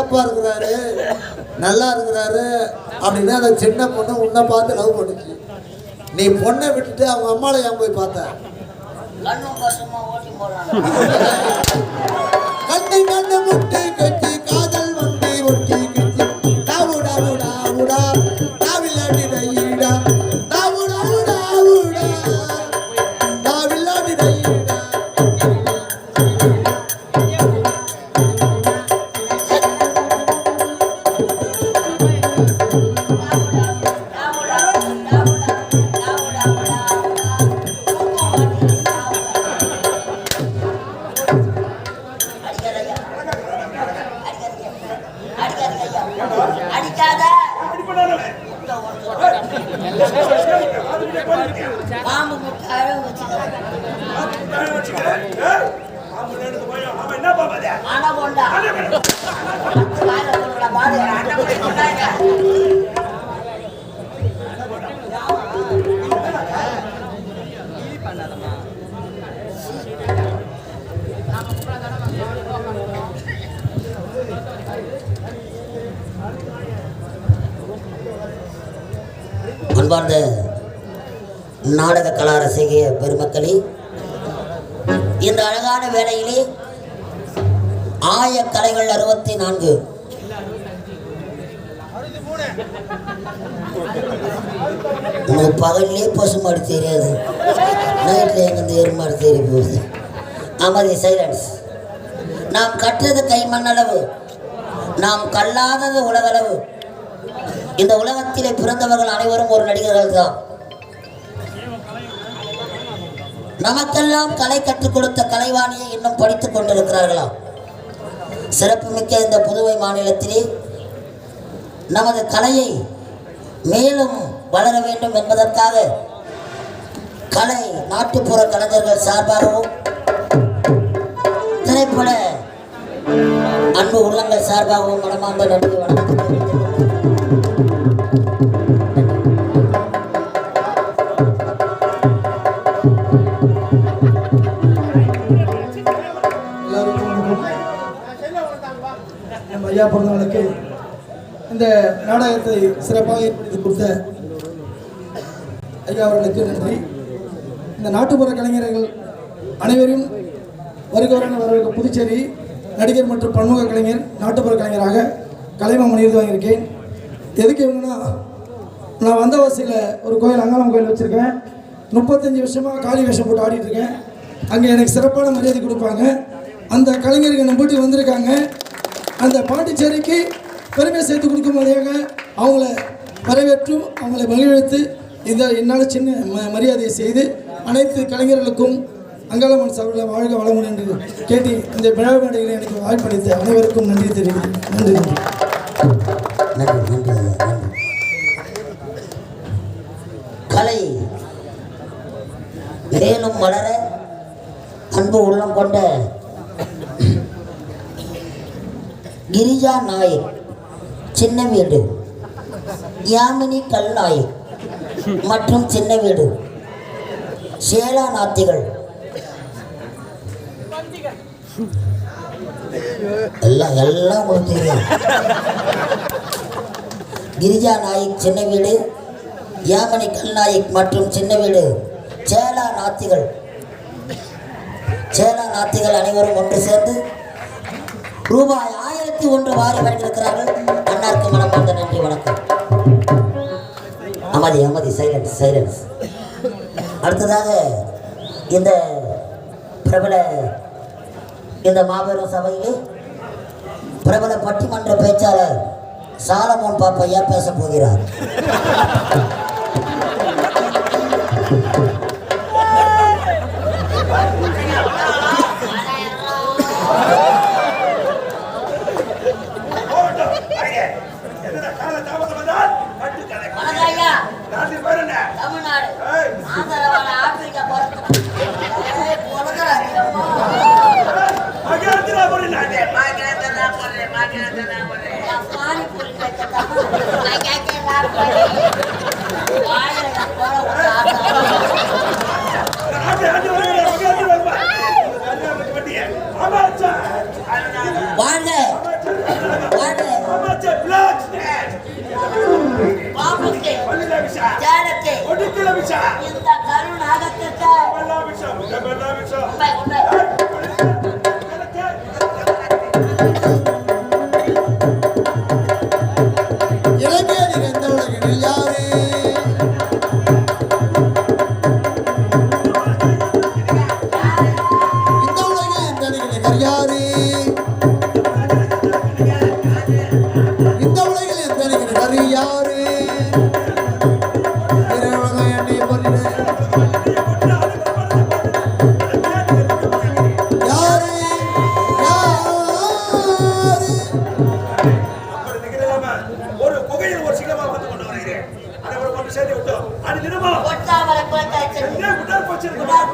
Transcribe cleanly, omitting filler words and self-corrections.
சிறப்பா இருக்கிறாரு, நல்லா இருக்கிறாரு அப்படின்னா அந்த சின்ன பொண்ணு உன்னை பார்த்து லவ் பண்ணுச்சு. நீ பொண்ணை விட்டுட்டு அவங்க அம்மாவை ஏன் போய் பார்த்த? கண்ணு கண்ணு முட்டி கட்டி காதல் வண்டி ஒட்டி கட்டி டாவுடா உடா உடா டாவில்லாடி டையிடா டாவுடா உடா உடா டாவில்லாடி டையிடா. அன்பார்ந்த நாடக கலா ரசிக பெருமக்களே, இந்த அழகான வேளையிலே ஆயக்கலைகள் 64 உனக்கு பகல்லே பசுமாடு தெரியாது, நைட்டில் எங்கே எருமாடு தெரிய போகுது. அமைதி, சைலன்ஸ். நாம் கற்றது கை மண்ணளவு, நாம் கல்லாதது உலகளவு. இந்த உலகத்திலே பிறந்தவர்கள் அனைவரும் ஒரு நடிகர்கள் தான். நமக்கெல்லாம் கலை கற்றுக் கொடுத்த கலைவாணியை இன்னும் படித்துக் கொண்டிருக்கிறார்களாம். சிறப்புமிக்க இந்த புதுவை மாநிலத்திலே நமது கலையை மேலும் வளர வேண்டும் என்பதற்காக கலை நாட்டுப்புற கலைஞர்கள் சார்பாகவும் திரைப்பட அன்பு உள்ளங்கள் சார்பாகவும் மனமார்ந்த நன்றி வணக்கம். ஐயா பிறந்தவர்களுக்கு இந்த நாடகத்தை சிறப்பாக ஏற்படுத்தி கொடுத்த ஐயா அவர்களுக்கு நன்றி. இந்த நாட்டுப்புற கலைஞர்கள் அனைவரும் வரவேற்க புதுச்சேரி நடிகர் மற்றும் பன்முக கலைஞர் நாட்டுப்புற கலைஞராக கலைமாமணி விருது வாங்கியிருக்கேன். எதுக்கு இவங்கன்னா, நான் வந்த வசதியில் ஒரு கோயில் அங்காளம் கோயில் வச்சுருக்கேன். 35 வருஷமாக காளி வேஷம் போட்டு ஆடிட்டுருக்கேன். அங்கே எனக்கு சிறப்பான மரியாதை கொடுப்பாங்க. அந்த கலைஞர்கள் நம்பிட்டு வந்திருக்காங்க. அந்த பாண்டிச்சேரிக்கு பெருமை சேர்த்து கொடுக்கும் வழியாக அவங்கள வரவேற்றும் அவங்களை மகிழ்வித்து இந்த என்னால் சின்ன மரியாதையை செய்து அனைத்து கலைஞர்களுக்கும் அங்காளம்மன் சார்பில் வாழ்க வளமுடன் என்று கேட்டு இந்த விழா மேடைகளை எனக்கு வாய்ப்பளித்த அனைவருக்கும் நன்றி தெரிவிக்கிறேன். நன்றி நன்றி நன்றி. கலை மேலும் வளர அன்பு உள்ளம் கொண்ட கிரிஜா நாயக் சின்ன வீடு, யாமினி கல் நாயக் மற்றும் சின்ன வீடு, சேலா நாத்திகள் எல்லாம் உங்களுக்கு தெரியும். கிரிஜா நாயக் சின்ன வீடு, யாமினி கல் நாயக் மற்றும் சின்ன வீடு, சேலா நாத்திகள் அனைவரும் ஒன்று சேர்ந்து ரூபாய் 1001 வாரி வழங்கியிருக்கிறார்கள். அண்ணாருக்கு மனமார்ந்த நன்றி வணக்கம். அமைதி, சைலன்ஸ். அடுத்ததாக இந்த பிரபல இந்த மாபெரும் சபையில் பிரபல பட்டிமன்ற பேச்சாளர் சாலமோன் பாப்பையா பேச போகிறார். வாழ்க இந்த கருணாகத்திற்கு உண்மை, உண்மை. இலங்கையில் எந்த உலகில் யாரு இந்த உலகில் எந்த நிகழ்கள் யாரு இந்த உலகில் எந்த நிகழ்கள் யாரு இறைவனை என்னை பொறிட யாரு யாரு ஒரு புகையில் ஒரு சிங்கமா வந்து கொண்டு வருகிறேன். அதை ஒரு கொண்டு சேர்த்து விட்டோம். அது தினமும் ஒட்டாமலை குலத்தாச்சு. எங்கே விட்டால் போச்சிருக்கோம்.